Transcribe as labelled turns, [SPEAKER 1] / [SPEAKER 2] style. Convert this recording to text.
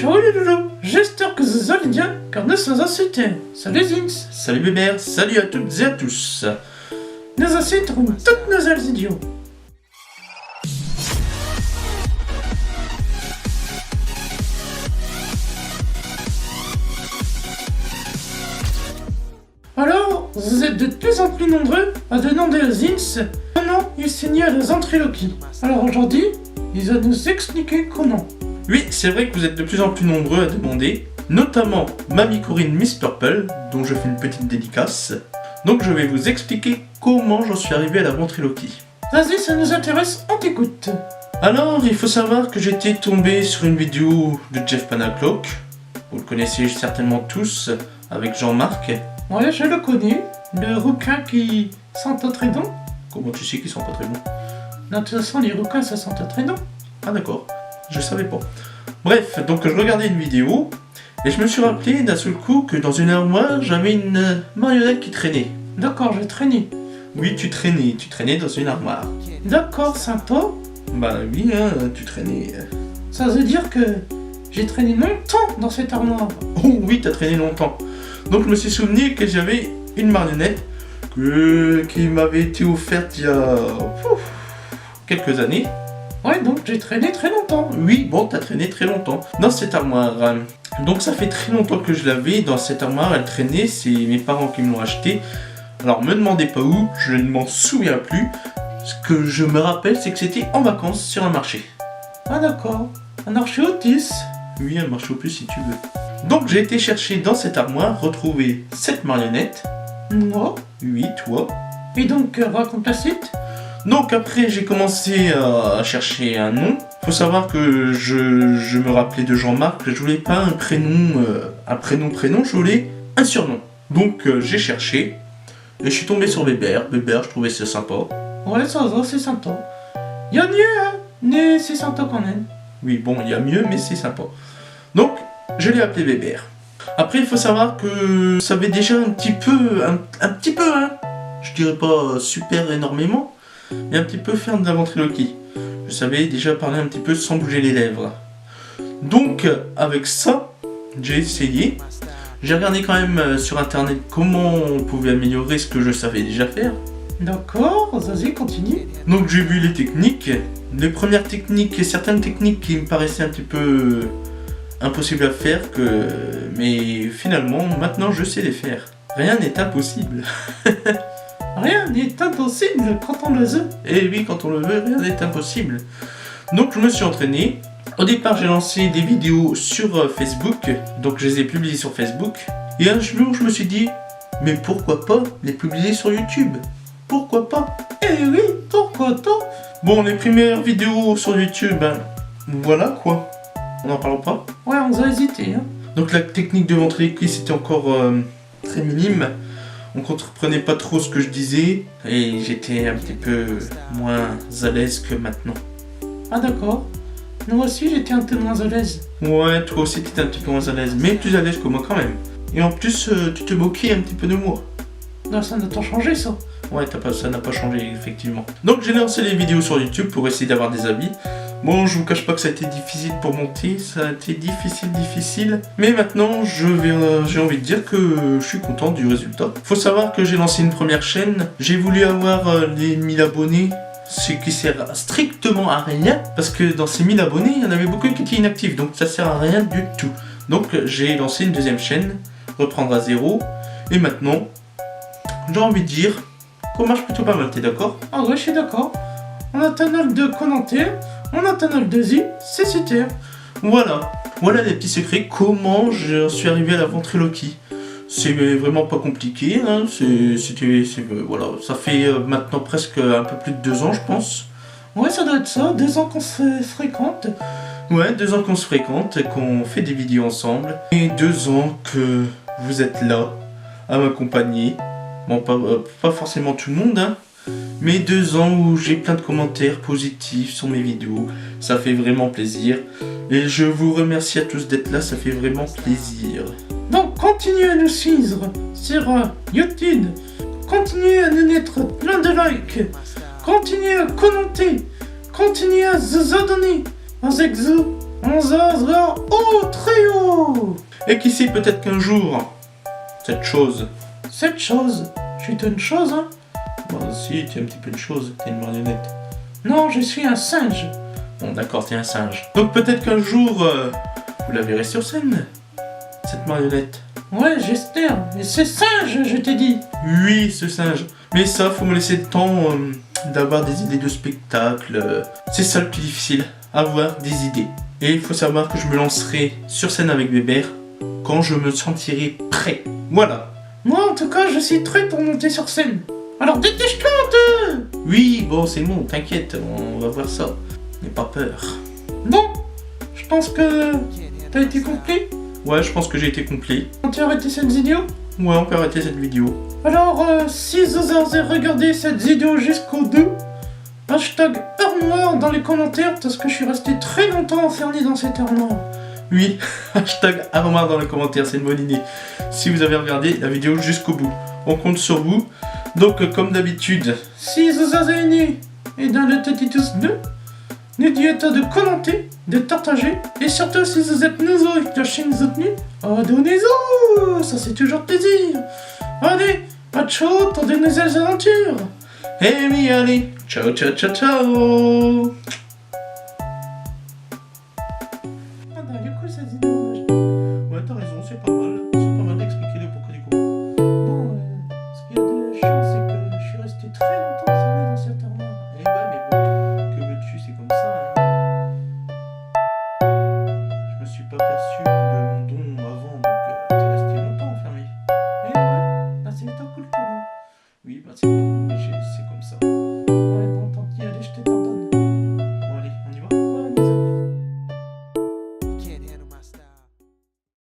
[SPEAKER 1] Ciao les loulous, j'espère que vous allez bien, car nous sommes en Cité. Salut Zinx.
[SPEAKER 2] Salut Bébert, salut à toutes et à tous.
[SPEAKER 1] Nous aussi trouvons toutes nos ailes idiots. Alors, vous êtes de plus en plus nombreux à demander à Zinx comment il signait à la ventriloquie. Alors aujourd'hui, il va nous expliquer comment.
[SPEAKER 2] Oui, c'est vrai que vous êtes de plus en plus nombreux à demander, notamment Mamie Corinne Miss Purple, dont je fais une petite dédicace. Donc je vais vous expliquer comment j'en suis arrivé à la ventriloquie.
[SPEAKER 1] Vas-y, ça nous intéresse, on t'écoute.
[SPEAKER 2] Alors, il faut savoir que j'étais tombé sur une vidéo de Jeff Panaclock. Vous le connaissez certainement tous, avec Jean-Marc.
[SPEAKER 1] Ouais, je le connais, le requin qui sent pas très bon.
[SPEAKER 2] Comment tu sais qu'ils sont pas très bons?
[SPEAKER 1] Non, de toute façon, les requins, ça sent pas très bon.
[SPEAKER 2] Ah d'accord, je savais pas. Bref, donc je regardais une vidéo, et je me suis rappelé d'un seul coup que dans une armoire, j'avais une marionnette qui traînait.
[SPEAKER 1] D'accord, je traînais.
[SPEAKER 2] Oui, tu traînais dans une armoire.
[SPEAKER 1] D'accord, sympa.
[SPEAKER 2] Bah oui, hein, tu traînais.
[SPEAKER 1] Ça veut dire que j'ai traîné longtemps dans cette armoire.
[SPEAKER 2] Oh oui, t'as traîné longtemps. Donc je me suis souvenu que j'avais une marionnette qui m'avait été offerte il y a quelques années.
[SPEAKER 1] Ouais, donc j'ai traîné très longtemps.
[SPEAKER 2] Oui, bon, t'as traîné très longtemps dans cette armoire. Donc ça fait très longtemps que je l'avais dans cette armoire, elle traînait, c'est mes parents qui me l'ont achetée. Alors me demandez pas où, je ne m'en souviens plus. Ce que je me rappelle, c'est que c'était en vacances sur un marché.
[SPEAKER 1] Ah d'accord, un marché Otis.
[SPEAKER 2] Oui, un marché au plus si tu veux. Donc j'ai été chercher dans cette armoire, retrouver cette marionnette.
[SPEAKER 1] Moi.
[SPEAKER 2] Oui, toi.
[SPEAKER 1] Et donc, raconte la suite.
[SPEAKER 2] Donc après j'ai commencé à chercher un nom. Faut savoir que je me rappelais de Jean-Marc, je voulais pas un prénom, je voulais un surnom. Donc j'ai cherché et je suis tombé sur Bébert, je trouvais ça sympa.
[SPEAKER 1] Ouais, ça va, c'est sympa. Y'a mieux, hein, mais c'est sympa quand même.
[SPEAKER 2] Oui, bon, il y a mieux, mais c'est sympa. Donc je l'ai appelé Bébert. Après il faut savoir que ça avait déjà un petit peu, hein, je dirais pas super énormément, mais un petit peu faire de la ventriloquie. Je savais déjà parler un petit peu sans bouger les lèvres. Donc, avec ça, j'ai essayé. J'ai regardé quand même sur internet comment on pouvait améliorer ce que je savais déjà faire.
[SPEAKER 1] D'accord, vas-y, continue.
[SPEAKER 2] Donc j'ai vu les techniques. Les premières techniques et certaines techniques qui me paraissaient un petit peu impossibles à faire, mais finalement, maintenant je sais les faire. Rien n'est impossible.
[SPEAKER 1] Rien n'est impossible quand on le veut.
[SPEAKER 2] Et oui, quand on le veut, rien n'est impossible. Donc je me suis entraîné. Au départ, j'ai lancé des vidéos sur Facebook. Donc je les ai publiées sur Facebook. Et un jour, je me suis dit, mais pourquoi pas les publier sur YouTube? Pourquoi pas?
[SPEAKER 1] Eh oui, pourquoi pas?
[SPEAKER 2] Bon, les premières vidéos sur YouTube, ben, voilà quoi. On n'en parle pas.
[SPEAKER 1] Ouais, on a hésité, hein.
[SPEAKER 2] Donc la technique de ventriloquie, c'était encore très minime. On comprenait pas trop ce que je disais et j'étais un petit peu moins à l'aise que maintenant.
[SPEAKER 1] Ah d'accord. Moi aussi j'étais un peu moins à l'aise.
[SPEAKER 2] Ouais, toi aussi t'étais un petit peu moins à l'aise, mais plus à l'aise que moi quand même. Et en plus, tu te moquais un petit peu de moi.
[SPEAKER 1] Non, ça n'a pas changé ça.
[SPEAKER 2] Ouais, ça n'a pas changé effectivement. Donc j'ai lancé les vidéos sur YouTube pour essayer d'avoir des avis. Bon, je vous cache pas que ça a été difficile pour monter, ça a été difficile. Mais maintenant, j'ai envie de dire que je suis content du résultat. Faut savoir que j'ai lancé une première chaîne. J'ai voulu avoir les 1000 abonnés, ce qui sert strictement à rien. Parce que dans ces 1000 abonnés, il y en avait beaucoup qui étaient inactifs, donc ça sert à rien du tout. Donc j'ai lancé une deuxième chaîne, reprendre à zéro. Et maintenant, j'ai envie de dire qu'on marche plutôt pas mal, t'es d'accord?
[SPEAKER 1] Ah ouais, je suis d'accord. On a un tunnel de commentaires. On a un tunnel de Z, c'est super.
[SPEAKER 2] Voilà les petits secrets, comment je suis arrivé à la ventriloquie. C'est vraiment pas compliqué, hein. Voilà, ça fait maintenant presque un peu plus de 2 ans je pense.
[SPEAKER 1] Ouais, ça doit être ça, 2 ans qu'on se fréquente.
[SPEAKER 2] Ouais, 2 ans qu'on se fréquente et qu'on fait des vidéos ensemble. Et 2 ans que vous êtes là, à m'accompagner. Bon, pas forcément tout le monde, hein. Mais 2 ans où j'ai plein de commentaires positifs sur mes vidéos, ça fait vraiment plaisir. Et je vous remercie à tous d'être là, ça fait vraiment plaisir.
[SPEAKER 1] Donc continuez à nous suivre sur YouTube, continuez à nous mettre plein de likes, continuez à commenter, continuez à vous abonner. Avec vous, on se revoit au très
[SPEAKER 2] Et qui sait, peut-être qu'un jour, cette chose...
[SPEAKER 1] Cette chose. Je suis une chose, hein?
[SPEAKER 2] Bon, si, tu es un petit peu une chose, t'es une marionnette.
[SPEAKER 1] Non, je suis un singe.
[SPEAKER 2] Bon, d'accord, t'es un singe. Donc peut-être qu'un jour, vous la verrez sur scène, cette marionnette.
[SPEAKER 1] Ouais, j'espère. Mais c'est singe, je t'ai dit.
[SPEAKER 2] Oui, ce singe. Mais ça, faut me laisser le temps d'avoir des idées de spectacle. C'est ça le plus difficile, avoir des idées. Et il faut savoir que je me lancerai sur scène avec Bébert quand je me sentirai prêt. Voilà.
[SPEAKER 1] Moi, en tout cas, je suis prêt pour monter sur scène. Alors dépêche-toi,
[SPEAKER 2] Oui, bon, c'est bon, t'inquiète, on va voir ça. N'aie pas peur.
[SPEAKER 1] Bon, je pense que t'as été complet.
[SPEAKER 2] Ouais, je pense que j'ai été complet.
[SPEAKER 1] On peut arrêter cette vidéo.
[SPEAKER 2] Ouais, on peut arrêter cette vidéo.
[SPEAKER 1] Alors, si vous avez regardé cette vidéo jusqu'au bout, hashtag armoire dans les commentaires parce que je suis resté très longtemps enfermé dans cette armoire.
[SPEAKER 2] Oui, hashtag armoire dans les commentaires, c'est une bonne idée. Si vous avez regardé la vidéo jusqu'au bout, on compte sur vous. Donc, comme d'habitude,
[SPEAKER 1] si vous avez aimé et dans le petit tous bleu, n'oubliez pas de commenter, de partager, et surtout si vous êtes nouveau et que la chaîne vous a tenu, abonnez-vous, ça c'est toujours plaisir. Allez, à ciao pour de nouvelles aventures.
[SPEAKER 2] Eh oui, allez, ciao, ciao, ciao, ciao.
[SPEAKER 1] Ah bah du coup cette vidéo,
[SPEAKER 2] Ouais, t'as raison, c'est pas mal. C'est pas mal d'expliquer le pourquoi du comment.
[SPEAKER 1] bon, ce qu'il y a de chance c'est que je suis resté très longtemps enfermé dans cette armoire.
[SPEAKER 2] Eh ouais, mais bon, que veux-tu, c'est comme ça, hein. Je me suis pas perçu de mon don avant, donc t'es resté longtemps enfermé.
[SPEAKER 1] Et ouais, bah c'est pas cool pour moi.
[SPEAKER 2] Oui, bah c'est pas